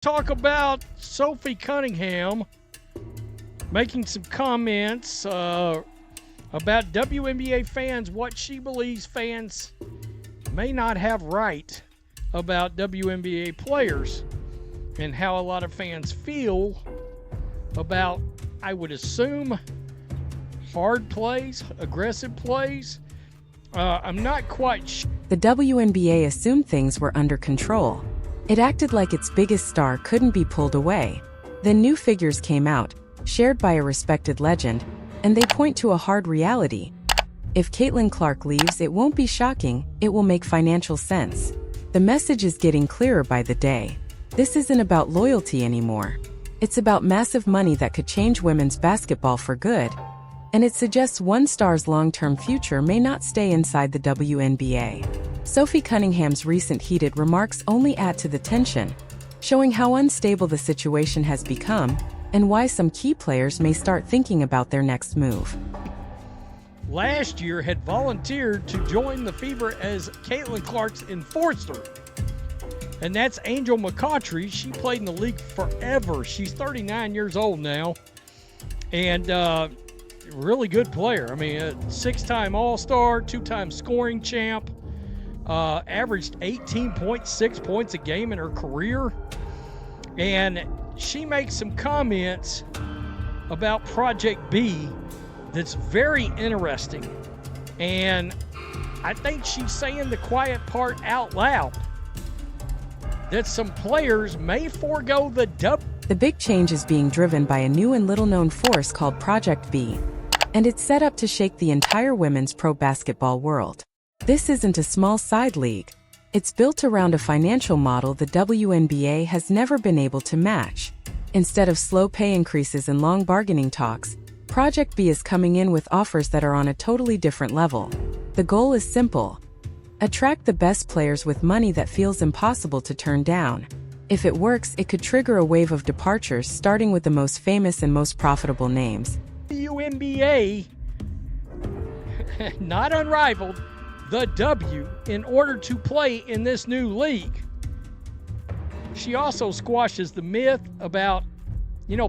Talk about Sophie Cunningham making some comments about WNBA fans, what she believes fans may not have right about WNBA players, and how a lot of fans feel about, I would assume, hard plays, aggressive plays. I'm not quite sure. The WNBA assumed things were under control. It acted like its biggest star couldn't be pulled away. Then new figures came out, shared by a respected legend, and they point to a hard reality. If Caitlin Clark leaves, it won't be shocking, it will make financial sense. The message is getting clearer by the day. This isn't about loyalty anymore. It's about massive money that could change women's basketball for good. And it suggests one star's long-term future may not stay inside the WNBA. Sophie Cunningham's recent heated remarks only add to the tension, showing how unstable the situation has become and why some key players may start thinking about their next move. Last year had volunteered to join the Fever as Caitlin Clark's enforcer. And that's Angel McCoughtry. She played in the league forever. She's 39 years old now. And really good player. I mean, a 6-time All-Star, 2-time scoring champ. Averaged 18.6 points a game in her career. And she makes some comments about Project B that's very interesting. And I think she's saying the quiet part out loud, that some players may forego the dub. The big change is being driven by a new and little-known force called Project B, and it's set up to shake the entire women's pro basketball world. This isn't a small side league. It's built around a financial model the WNBA has never been able to match. Instead of slow pay increases and long bargaining talks, Project B is coming in with offers that are on a totally different level. The goal is simple: attract the best players with money that feels impossible to turn down. If it works, it could trigger a wave of departures, starting with the most famous and most profitable names. WNBA, not unrivaled, the W, in order to play in this new league. She also squashes the myth about,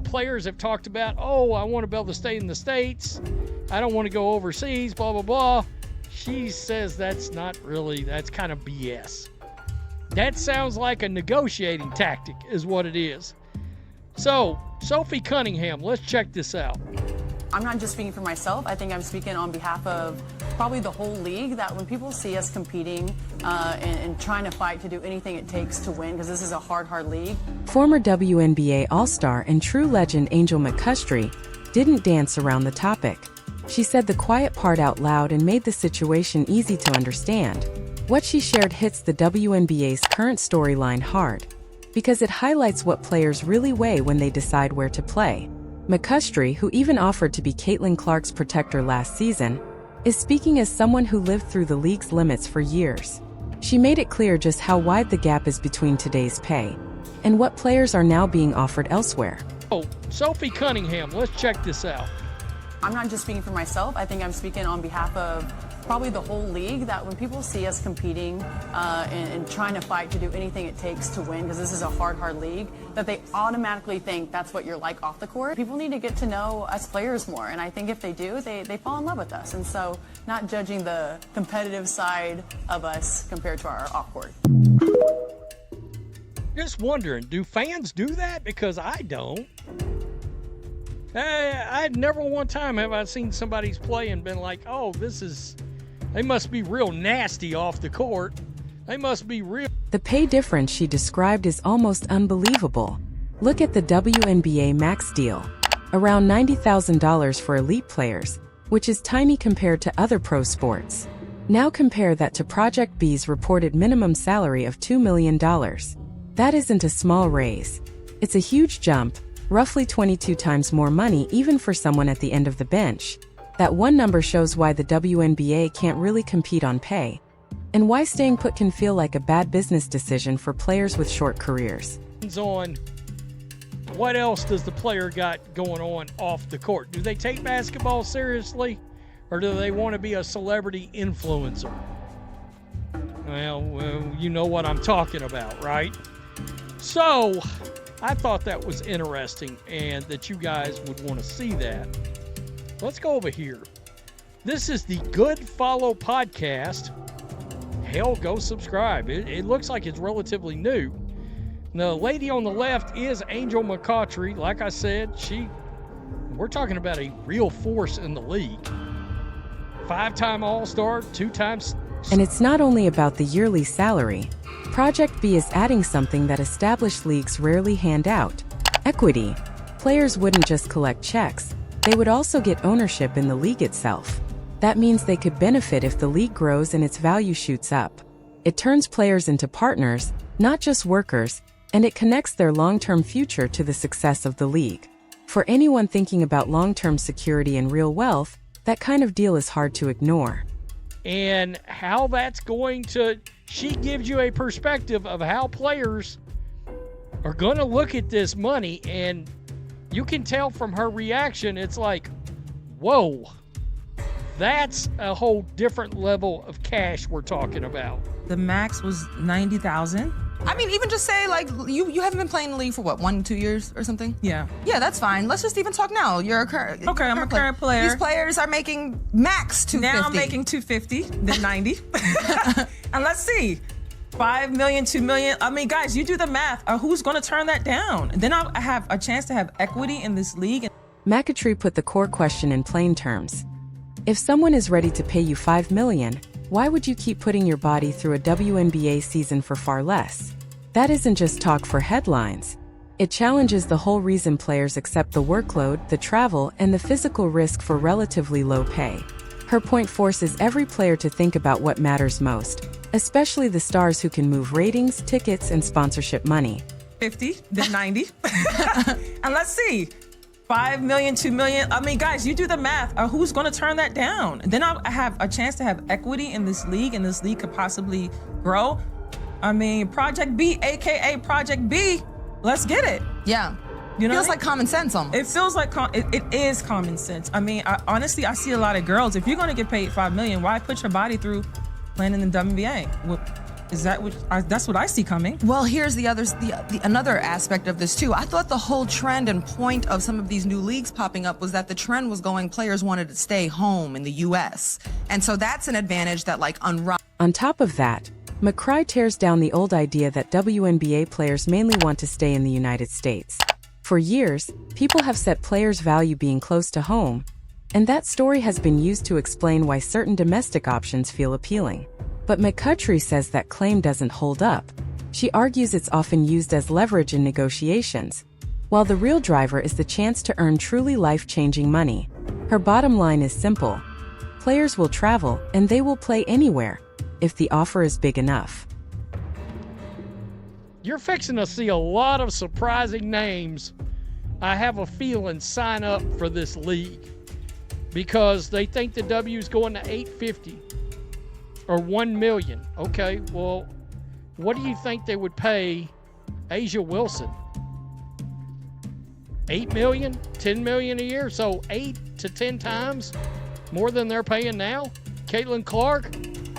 players have talked about, I want to be able to stay in the States. I don't want to go overseas, blah, blah, blah. She says that's kind of BS. That sounds like a negotiating tactic is what it is. So, Sophie Cunningham, let's check this out. I'm not just speaking for myself. I think I'm speaking on behalf of probably the whole league, that when people see us competing and trying to fight to do anything it takes to win, because this is a hard league. Former WNBA All-Star and true legend Angel McCoughtry didn't dance around the topic. She said the quiet part out loud and made the situation easy to understand. What she shared hits the WNBA's current storyline hard, because it highlights what players really weigh when they decide where to play. McCoughtry, who even offered to be Caitlin Clark's protector last season, is speaking as someone who lived through the league's limits for years. She made it clear just how wide the gap is between today's pay and what players are now being offered elsewhere. Sophie Cunningham, let's check this out. I'm not just speaking for myself. I think I'm speaking on behalf of probably the whole league, that when people see us competing and trying to fight to do anything it takes to win, because this is a hard league, that they automatically think that's what you're like off the court. People need to get to know us players more, and I think if they do, they fall in love with us. And so not judging the competitive side of us compared to our off court. Just wondering, do fans do that? Because I don't. I'd never one time have I seen somebody's play and been like, they must be real nasty off the court. They must be real. The pay difference she described is almost unbelievable. Look at the WNBA max deal, around $90,000 for elite players, which is tiny compared to other pro sports. Now compare that to Project B's reported minimum salary of $2 million. That isn't a small raise. It's a huge jump, roughly 22 times more money even for someone at the end of the bench. That one number shows why the WNBA can't really compete on pay, and why staying put can feel like a bad business decision for players with short careers. On what else does the player got going on off the court? Do they take basketball seriously, or do they want to be a celebrity influencer? Well, you know what I'm talking about, right? So, I thought that was interesting and that you guys would want to see that. Let's go over here. This is the Good Follow podcast. Hell, go subscribe. It looks like it's relatively new. The lady on the left is Angel McCoughtry. Like I said, we're talking about a real force in the league. 5-time All-Star, 2 times. And it's not only about the yearly salary. Project B is adding something that established leagues rarely hand out: equity. Players wouldn't just collect checks, they would also get ownership in the league itself. That means they could benefit if the league grows and its value shoots up. It turns players into partners, not just workers, and it connects their long-term future to the success of the league. For anyone thinking about long-term security and real wealth, that kind of deal is hard to ignore. And how that's going to... She gives you a perspective of how players are going to look at this money, and you can tell from her reaction, it's like, whoa, that's a whole different level of cash we're talking about. The max was $90,000. I mean, even just say, like, you haven't been playing the league for, what, 1-2 years or something? Yeah. Yeah, that's fine. Let's just even talk now. You're a current Okay, I'm a current player. These players are making max $250. Now I'm making $250, then $90. And let's see, $5 million, $2 million. I mean, guys, you do the math. Who's going to turn that down? Then I'll have a chance to have equity in this league. McCoughtry put the core question in plain terms. If someone is ready to pay you $5 million, why would you keep putting your body through a WNBA season for far less? That isn't just talk for headlines. It challenges the whole reason players accept the workload, the travel, and the physical risk for relatively low pay. Her point forces every player to think about what matters most, especially the stars who can move ratings, tickets, and sponsorship money. 50, then 90. And let's see, $5 million, $2 million. I mean, guys, you do the math. Who's going to turn that down? Then I'll have a chance to have equity in this league, and this league could possibly grow. I mean, Project B, AKA Project B, let's get it. Yeah. You know, feels like common sense almost. It feels like it is common sense. I mean, honestly, I see a lot of girls. If you're going to get paid $5 million, why put your body through playing in the WNBA? Is that that's what I see coming? Well, here's the another aspect of this too. I thought the whole trend and point of some of these new leagues popping up was that the trend was going, players wanted to stay home in the U.S. And so that's an advantage that On top of that, McCry tears down the old idea that WNBA players mainly want to stay in the United States. For years, people have set players' value being close to home, and that story has been used to explain why certain domestic options feel appealing. But McCoughtry says that claim doesn't hold up. She argues it's often used as leverage in negotiations, while the real driver is the chance to earn truly life-changing money. Her bottom line is simple: players will travel, and they will play anywhere, if the offer is big enough. You're fixing to see a lot of surprising names, I have a feeling, sign up for this league because they think the W is going to 850 or 1 million. Okay, well, what do you think they would pay A'ja Wilson? 8 million, 10 million a year, so 8 to 10 times more than they're paying now. Caitlin Clark,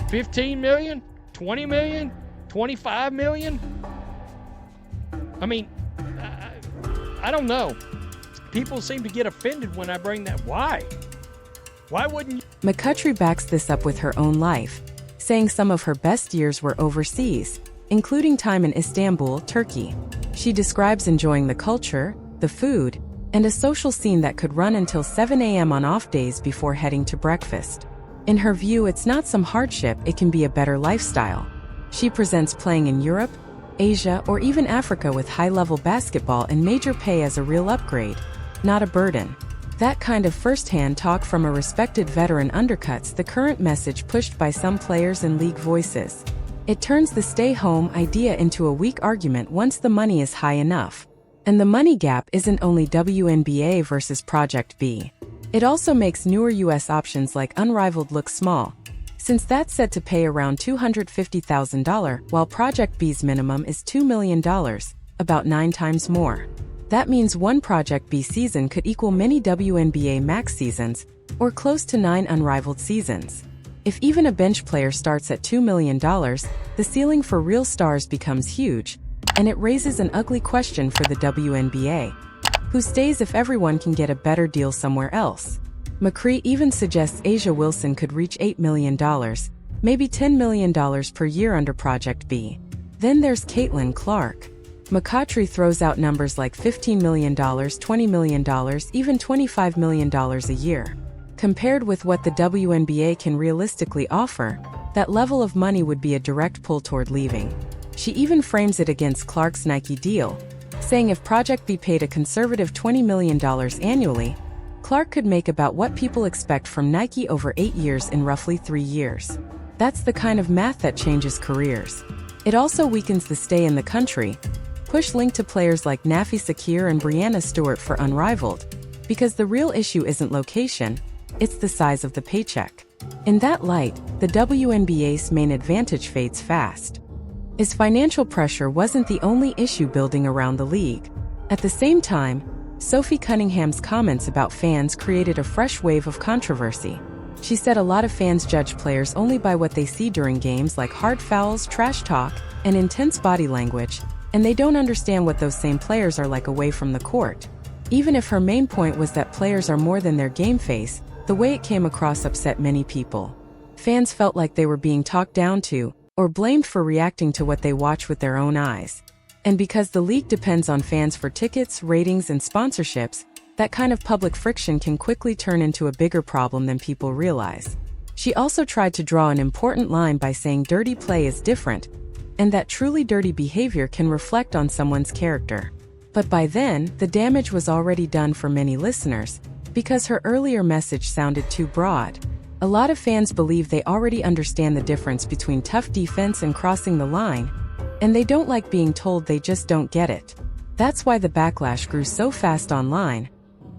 15 million, 20 million, 25 million. I mean, I don't know. People seem to get offended when I bring that. Why? Why wouldn't you? McCoughtry backs this up with her own life, saying some of her best years were overseas, including time in Istanbul, Turkey. She describes enjoying the culture, the food, and a social scene that could run until 7 a.m. on off days before heading to breakfast. In her view, it's not some hardship, it can be a better lifestyle. She presents playing in Europe, Asia, or even Africa with high-level basketball and major pay as a real upgrade, not a burden. That kind of first-hand talk from a respected veteran undercuts the current message pushed by some players and league voices. It turns the stay-home idea into a weak argument once the money is high enough. And the money gap isn't only WNBA versus Project B. It also makes newer US options like Unrivaled look small, since that's set to pay around $250,000, while Project B's minimum is $2 million, about 9 times more. That means one Project B season could equal many WNBA max seasons, or close to 9 Unrivaled seasons. If even a bench player starts at $2 million, the ceiling for real stars becomes huge, And it raises an ugly question for the WNBA. Who stays if everyone can get a better deal somewhere else? McCree even suggests Asia Wilson could reach $8 million, maybe $10 million per year under Project B. Then there's Caitlin Clark. McCautry throws out numbers like $15 million, $20 million, even $25 million a year. Compared with what the WNBA can realistically offer, that level of money would be a direct pull toward leaving. She even frames it against Clark's Nike deal, saying if Project B paid a conservative $20 million annually, Clark could make about what people expect from Nike over 8 years in roughly 3 years. That's the kind of math that changes careers. It also weakens the stay in the country, push linked to players like Nafi Sakir and Brianna Stewart for Unrivaled, because the real issue isn't location, it's the size of the paycheck. In that light, the WNBA's main advantage fades fast. Is financial pressure wasn't the only issue building around the league. At the same time, Sophie Cunningham's comments about fans created a fresh wave of controversy. She said a lot of fans judge players only by what they see during games, like hard fouls, trash talk, and intense body language, and they don't understand what those same players are like away from the court. Even if her main point was that players are more than their game face, the way it came across upset many people. Fans felt like they were being talked down to, or blamed for reacting to what they watch with their own eyes. And because the league depends on fans for tickets, ratings, and sponsorships, that kind of public friction can quickly turn into a bigger problem than people realize. She also tried to draw an important line by saying dirty play is different, and that truly dirty behavior can reflect on someone's character. But by then, the damage was already done for many listeners, because her earlier message sounded too broad. A lot of fans believe they already understand the difference between tough defense and crossing the line, and they don't like being told they just don't get it. That's why the backlash grew so fast online,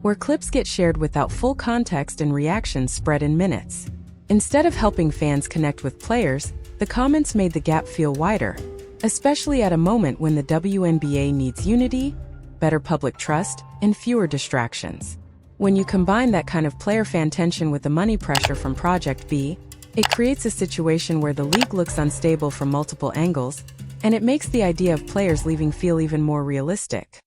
where clips get shared without full context and reactions spread in minutes. Instead of helping fans connect with players, the comments made the gap feel wider, especially at a moment when the WNBA needs unity, better public trust, and fewer distractions. When you combine that kind of player-fan tension with the money pressure from Project B, it creates a situation where the league looks unstable from multiple angles, and it makes the idea of players leaving feel even more realistic.